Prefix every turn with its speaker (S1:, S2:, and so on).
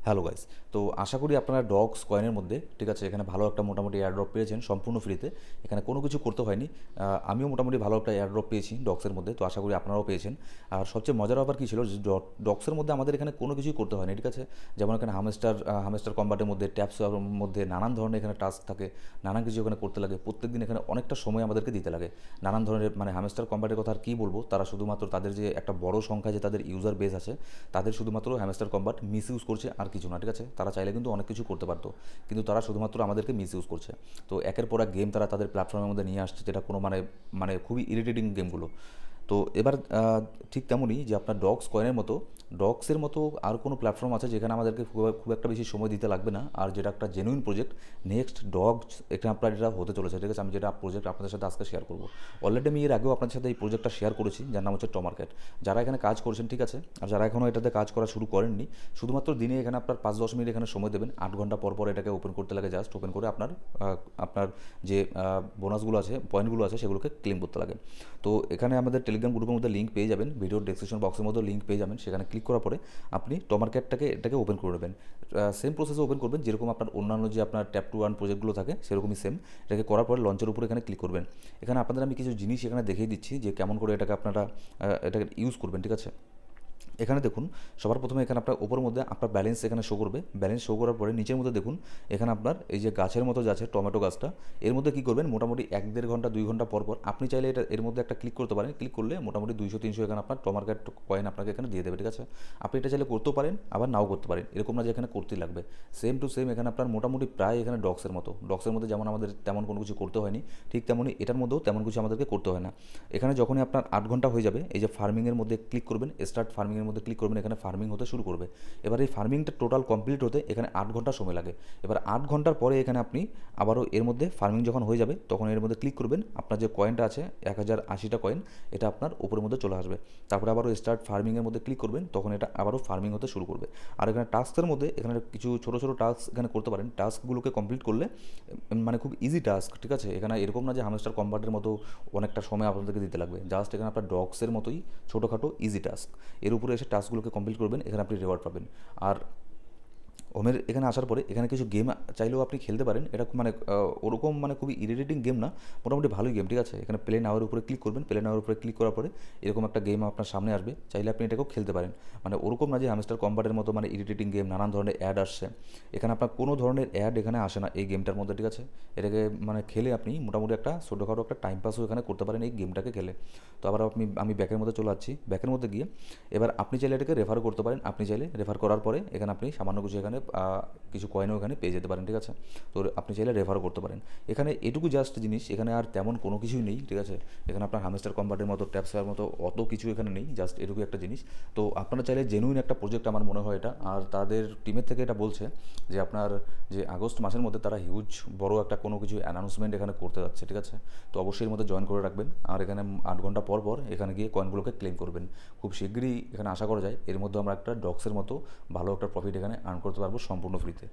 S1: Hello guys. তো আশা করি আপনারা ডগস কয়েনের মধ্যে ঠিক আছে এখানে ভালো একটা মোটামুটি এয়ারড্রপ পেয়েছেন সম্পূর্ণ ফ্রিতে। এখানে কোনো কিছু করতে হয়নি। আমিও মোটামুটি ভালো একটা এয়ারড্রপ পেয়েছি ডগসের মধ্যে, তো আশা করি আপনারাও পেয়েছেন। আর সবচেয়ে মজার ব্যাপার কী ছিল যে ডগসের মধ্যে আমাদের এখানে কোনো কিছুই করতে হয়নি, ঠিক আছে। যেমন এখানে হামেস্টার কম্বাটের মধ্যে ট্যাপসের মধ্যে নানান ধরনের এখানে টাস্ক থাকে, নানান কিছু এখানে করতে লাগে। প্রত্যেকদিন এখানে অনেকটা সময় আমাদেরকে দিতে লাগে নানান ধরনের, মানে হামেস্টার কম্বাটের কথা আর কী বলবো। তারা শুধুমাত্র তাদের যে একটা বড় সংখ্যা যে তাদের ইউজার বেস আছে, তাদের শুধুমাত্র হ্যামস্টার কম্বাট মিস ইউজ করছে আর কিছু না, ঠিক আছে। তারা চাইলে কিন্তু অনেক কিছু করতে পারতো, কিন্তু তারা শুধুমাত্র আমাদেরকে মিস ইউজ করছে। তো একের পর এক গেম তারা তাদের প্ল্যাটফর্মের মধ্যে নিয়ে আসছে, যেটা কোনো মানে মানে খুবই ইরিটেটিং গেমগুলো। তো এবার ঠিক তেমনই যে আপনার ডগস কয়েনের মতো ডগসের মতো আর কোনো প্ল্যাটফর্ম আছে যেখানে আমাদেরকে খুব একটা বেশি সময় দিতে লাগবে না, আর যেটা একটা জেনুইন প্রজেক্ট। নেক্সট ডগস এখানে আপনার এটা হতে চলেছে, ঠিক আছে। আমি যেটা প্রজেক্ট আপনাদের সাথে আজকে শেয়ার করবো, অলরেডি আমি এর আগেও আপনাদের সাথে এই প্রজেক্টটা শেয়ার করেছি, যার নাম হচ্ছে টমার্কেট। যারা এখানে কাজ করছেন, ঠিক আছে, আর যারা এখনও এটাতে কাজ করা শুরু করেননি, শুধুমাত্র দিনে এখানে আপনার 5-10 মিনিট এখানে সময় দেবেন। 8 ঘন্টা পর পর এটাকে ওপেন করতে লাগে, জাস্ট ওপেন করে আপনার যে বোনাসগুলো আছে, পয়েন্টগুলো আছে, সেগুলোকে ক্লেম করতে লাগে। তো এখানে আমাদের টেলিগ্রাম গ্রুপের মধ্যে লিঙ্ক পেয়ে যাবেন, ভিডিওর ডেসক্রিপশন বক্সের মধ্যে লিঙ্ক পেয়ে যাবেন। সেখানে ক্লিক করার পরে আপনি এটাকে ওপেন করে নেবেন। সেম প্রসেসে ওপেন করবেন যেরকম আপনার অন্যান্য যে আপনার ট্যাপ টু আর্ন প্রজেক্টগুলো থাকে, সেরকমই সেম। এটাকে করার পরে লঞ্চের উপরে এখানে ক্লিক করবেন। এখানে আপনাদের আমি কিছু জিনিস এখানে দেখিয়ে দিচ্ছি যে কেমন করে এটাকে ইউজ করবেন, ঠিক আছে। এখানে দেখুন, সবার প্রথমে এখানে আপনার ওপরের মধ্যে আপনার ব্যালেন্স এখানে শো করবে। ব্যালেন্স শো করার পরে নিচের মধ্যে দেখুন, এখানে আপনার এই যে গাছের মতো যাচ্ছে টমেটো গাছটা, এর মধ্যে কী করবেন, মোটামুটি 1-1.5 ঘন্টা 2 ঘন্টা পর পর আপনি চাইলে এটা এর মধ্যে একটা ক্লিক করতে পারেন। ক্লিক করলে মোটামুটি 200-300 এখানে আপনার টমার্কেট কয়েন আপনাকে এখানে দিয়ে দেবে, ঠিক আছে। আপনি এটা চাইলে করতেও পারেন, আবার নাও করতে পারেন, এরকম না যে এখানে করতেই লাগবে। সেম টু সেম এখানে আপনার মোটামুটি প্রায় এখানে ডগসের মধ্যে যেমন আমাদের তেমন কোনো কিছু করতে হয়নি, ঠিক তেমনই এটার মধ্যেও তেমন কিছু আমাদেরকে করতে হয় না। এখানে যখনই আপনার 8 ঘন্টা হয়ে যাবে, এই যে ফার্মিংয়ের মধ্যে ক্লিক করবেন, স্টার্ট ফার্মিংয়ের মধ্যে ক্লিক করবেন, এখানে ফার্মিং হতে শুরু করবে। এবার এই ফার্মিংটা টোটাল কমপ্লিট হতে এখানে 8 ঘন্টা সময় লাগে। এবার 8 ঘন্টার পরে এখানে আপনি আবারও এর মধ্যে ফার্মিং যখন হয়ে যাবে, তখন এর মধ্যে ক্লিক করবেন। আপনার যে কয়েনটা আছে 1080টা কয়েন, এটা আপনার উপরের মধ্যে চলে আসবে। তারপরে আবারও স্টার্ট ফার্মিংয়ের মধ্যে ক্লিক করবেন, তখন এটা আবারও ফার্মিং হতে শুরু করবে। আর এখানে টাস্কের মধ্যে এখানে কিছু ছোটো ছোটো টাস্ক এখানে করতে পারেন। টাস্কগুলোকে কমপ্লিট করলে মানে খুব ইজি টাস্ক, ঠিক আছে। এখানে এরকম না যে হামস্টার কম্বাটের মতো অনেকটা সময় আপনাদেরকে দিতে লাগবে। জাস্ট এখানে আপনার ডগসের মতোই ছোটোখাটো ইজি টাস্ক। এর উপরে এসে টাস্কগুলোকে কমপ্লিট করবেন, এখানে আপনি রেওয়ার্ড পাবেন। আর হোমের এখানে আসার পরে এখানে কিছু গেম চাইলেও আপনি খেলতে পারেন। এটা মানে ওরকম মানে খুবই ইরিটেটিং গেম না, মোটামুটি ভালোই গেম, ঠিক আছে। এখানে প্লে নাওয়ের উপরে ক্লিক করবেন, প্লে নাওয়ের উপরে ক্লিক করার পরে এরকম একটা গেম আপনার সামনে আসবে, চাইলে আপনি এটাকেও খেলতে পারেন। মানে ওরকম না যে হামস্টার কম্বাটের মতো মানে ইরিটেটিং গেম, নানান ধরনের অ্যাড আসছে। এখানে আপনার কোনো ধরনের অ্যাড এখানে আসে না এই গেমটার মধ্যে, ঠিক আছে। এটাকে মানে খেলে আপনি মোটামুটি একটা ছোটোখাটো একটা টাইম পাসও এখানে করতে পারেন এই গেমটাকে খেলে। তো আবার আমি ব্যাকের মধ্যে চলে যাচ্ছি। ব্যাকের মধ্যে গিয়ে এবার আপনি চাইলে এটাকে রেফার করতে পারেন। আপনি চাইলে রেফার করার পরে এখানে আপনি সামান্য কিছু এখানে কিছু কয়েনও এখানে পেয়ে যেতে পারেন, ঠিক আছে। তো আপনি চাইলে রেফারও করতে পারেন। এখানে এটুকু জাস্ট জিনিস, এখানে আর তেমন কোনো কিছুই নেই, ঠিক আছে। এখানে আপনার হামস্টার কম্বাটের মতো ট্যাপসের মতো অত কিছু এখানে নেই, জাস্ট এটুকু একটা জিনিস। তো আপনারা চাইলে জেনুইন একটা প্রজেক্ট আমার মনে হয় এটা। আর তাদের টিমের থেকে এটা বলছে যে আপনার যে আগস্ট মাসের মধ্যে তারা হিউজ বড় একটা কোনো কিছু অ্যানাউন্সমেন্ট এখানে করতে যাচ্ছে, ঠিক আছে। তো অবশ্যই এর মধ্যে জয়েন করে রাখবেন। আর এখানে 8 ঘন্টা পর পর এখানে গিয়ে কয়েনগুলোকে ক্লেম করবেন। খুব শীঘ্রই এখানে আশা করা যায় এর মধ্যে আমরা একটা ডগসের মতো ভালো একটা প্রফিট এখানে আর্ন করতে পারবো সম্পূর্ণ ফ্রিতে।